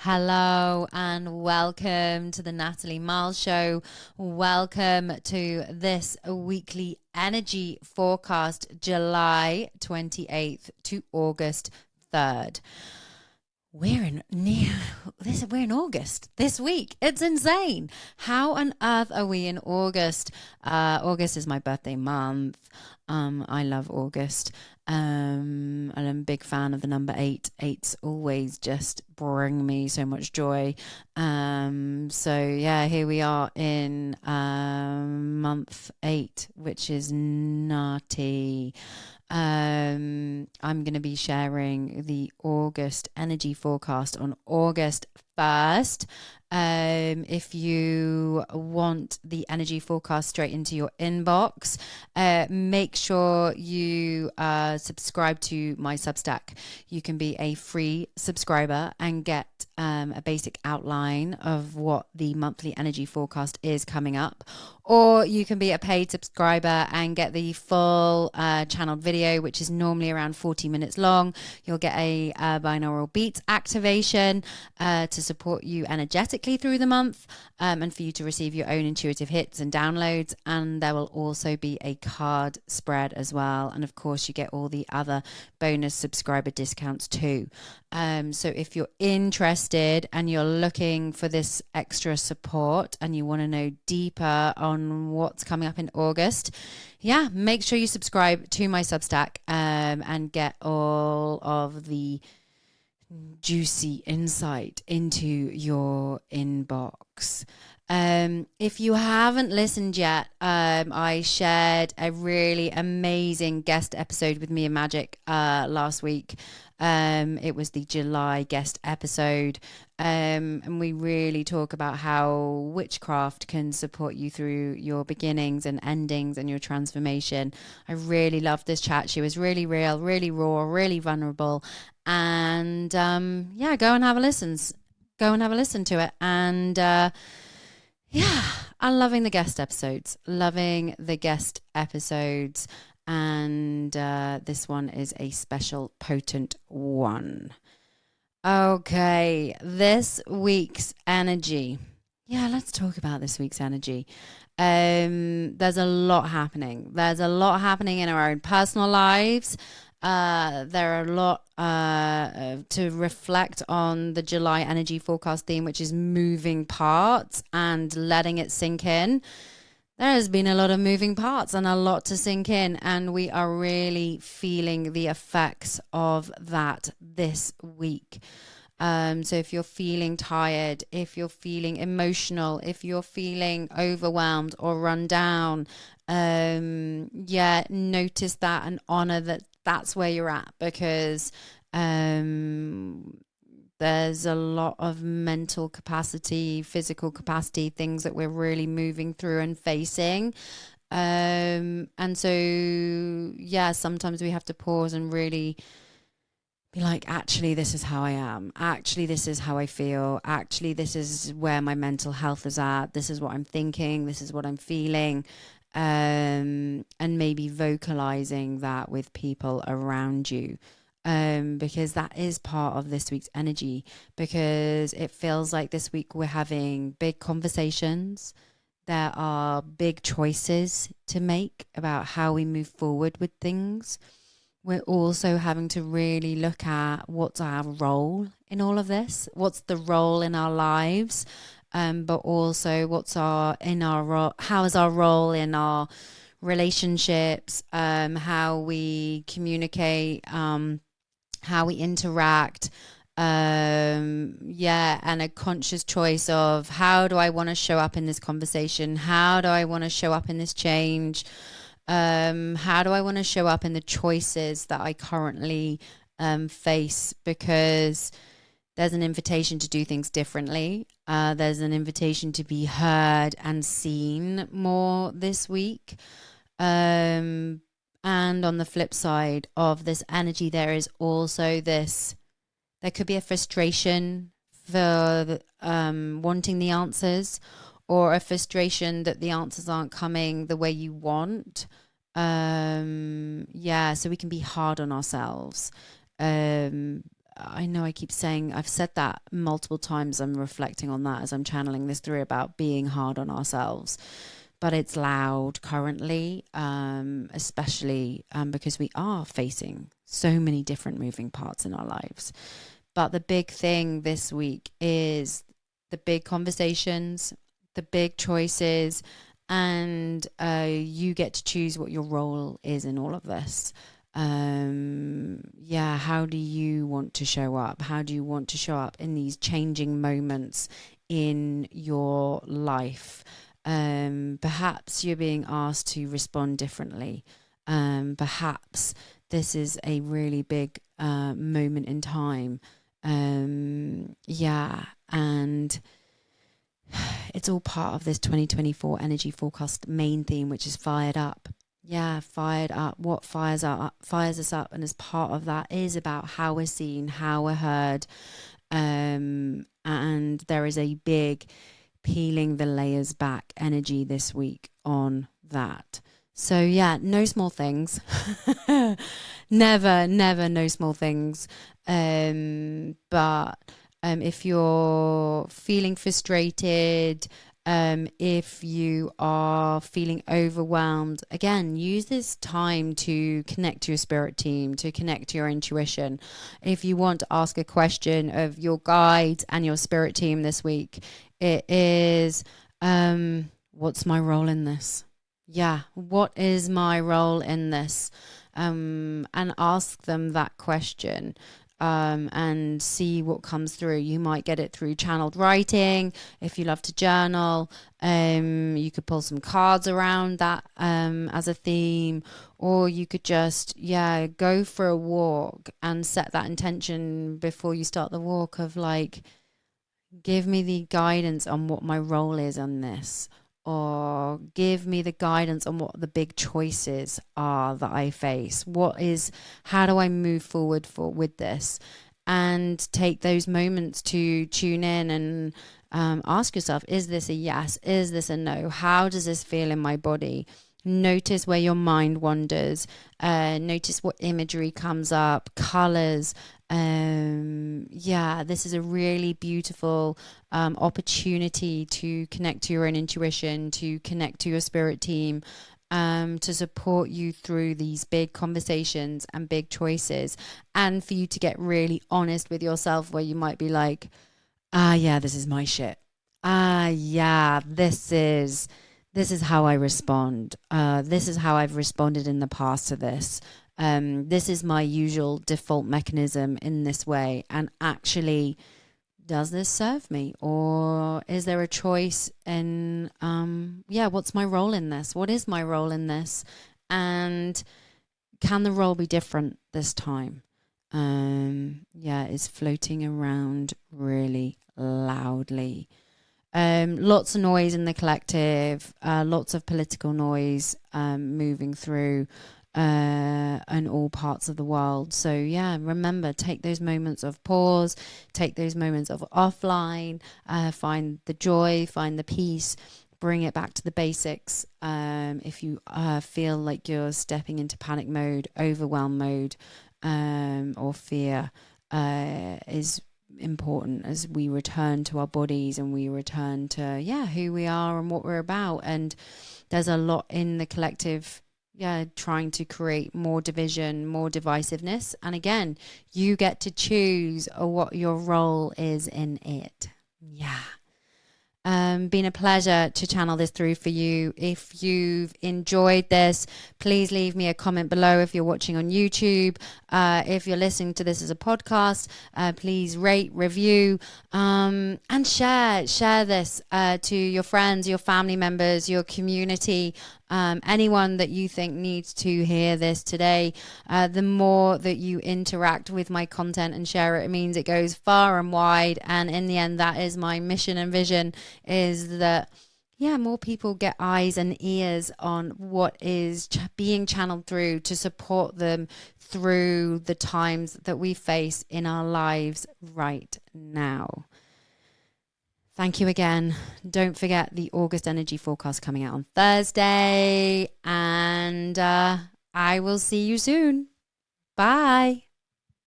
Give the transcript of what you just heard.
Hello and welcome to the Natalie Miles Show. Welcome to this weekly energy forecast, July 28th to August 3rd. We're in August this week. It's insane. How on earth are we in August? August is my birthday month. I love August. And I'm a big fan of the number 8. Eights always just bring me so much joy. So yeah, here we are in month 8, which is nutty. I'm going to be sharing the August energy forecast on August 1st. If you want the energy forecast straight into your inbox, make sure you subscribe to my Substack. You can be a free subscriber and get a basic outline of what the monthly energy forecast is coming up. Or you can be a paid subscriber and get the full channeled video, which is normally around 40 minutes long. You'll get a binaural beats activation to support you energetically through the month, and for you to receive your own intuitive hits and downloads. And there will also be a card spread as well. And of course, you get all the other bonus subscriber discounts too. So if you're interested and you're looking for this extra support and you want to know deeper on what's coming up in August, yeah, make sure you subscribe to my Substack and get all of the juicy insight into your inbox. If you haven't listened yet, I shared a really amazing guest episode with Mia Magic last week. It was the July guest episode, and we really talk about how witchcraft can support you through your beginnings and endings and your transformation. I really loved this chat. She was really real, really raw, really vulnerable, and yeah, go and have a listen. Go and have a listen to it, and yeah, I'm loving the guest episodes. Loving the guest episodes. And this one is a special potent one. Okay, this week's energy. Yeah, let's talk about this week's energy. There's a lot happening. There's a lot happening in our own personal lives. There are a lot to reflect on the July energy forecast theme, which is moving parts and letting it sink in. There has been a lot of moving parts and a lot to sink in, and we are really feeling the effects of that this week. So if you're feeling tired, if you're feeling emotional, if you're feeling overwhelmed or run down, yeah, notice that and honor that that's where you're at, because there's a lot of mental capacity, physical capacity, things that we're really moving through and facing. And so, yeah, sometimes we have to pause and really be like, actually, this is how I am. Actually, this is how I feel. Actually, this is where my mental health is at. This is what I'm thinking. This is what I'm feeling. And maybe vocalizing that with people around you. Because that is part of this week's energy, because it feels like this week we're having big conversations. There are big choices to make about how we move forward with things. We're also having to really look at what's our role in all of this. What's the role in our lives? But also how is our role in our relationships, how we communicate, how we interact, yeah, and a conscious choice of how do I want to show up in this conversation? How do I want to show up in this change? How do I want to show up in the choices that I currently face? Because there's an invitation to do things differently. There's an invitation to be heard and seen more this week. And on the flip side of this energy, there is also there could be a frustration for wanting the answers, or a frustration that the answers aren't coming the way you want. Yeah, so we can be hard on ourselves. I know I keep saying, I've said that multiple times. I'm reflecting on that as I'm channeling this through about being hard on ourselves. But it's loud currently, especially because we are facing so many different moving parts in our lives. But the big thing this week is the big conversations, the big choices, and you get to choose what your role is in all of this. How do you want to show up? How do you want to show up in these changing moments in your life? Perhaps you're being asked to respond differently. Perhaps this is a really big moment in time. And it's all part of this 2024 energy forecast main theme, which is fired up. Yeah, fired up. What fires us up, and as part of that is about how we're seen, how we're heard, and there is a big peeling the layers back energy this week on that. So yeah, no small things. never no small things. But if you're feeling frustrated, if you are feeling overwhelmed, again, use this time to connect to your spirit team, to connect to your intuition. If you want to ask a question of your guides and your spirit team this week, it is, what's my role in this? Yeah, what is my role in this? And ask them that question. And see what comes through. You might get it through channeled writing. If you love to journal, you could pull some cards around that as a theme, or you could just, go for a walk and set that intention before you start the walk of like, give me the guidance on what my role is on this, or give me the guidance on what the big choices are that I face. How do I move forward with this? And take those moments to tune in and ask yourself, is this a yes? Is this a no? How does this feel in my body? Notice where your mind wanders. Notice what imagery comes up, colors. This is a really beautiful opportunity to connect to your own intuition, to connect to your spirit team, to support you through these big conversations and big choices, and for you to get really honest with yourself, where you might be like, this is my shit. This is how I respond. This is how I've responded in the past to this. This is my usual default mechanism in this way. And actually, does this serve me? Or is there a choice in, what's my role in this? What is my role in this? And can the role be different this time? It's floating around really loudly. Lots of noise in the collective, lots of political noise moving through in all parts of the world. So remember, take those moments of pause, take those moments of offline, find the joy, find the peace, bring it back to the basics. If you feel like you're stepping into panic mode, overwhelm mode, or fear is important as we return to our bodies and we return to who we are and what we're about. And there's a lot in the collective trying to create more division, more divisiveness, and again, you get to choose what your role is in it. Been a pleasure to channel this through for you. If you've enjoyed this, please leave me a comment below. If you're watching on YouTube, if you're listening to this as a podcast, please rate, review, and share this to your friends, your family members, your community, anyone that you think needs to hear this today. The more that you interact with my content and share it, it means it goes far and wide. And in the end, that is my mission and vision, is that more people get eyes and ears on what is being channeled through to support them through the times that we face in our lives right now. Thank you again. Don't forget the August energy forecast coming out on Thursday, and I will see you soon. Bye.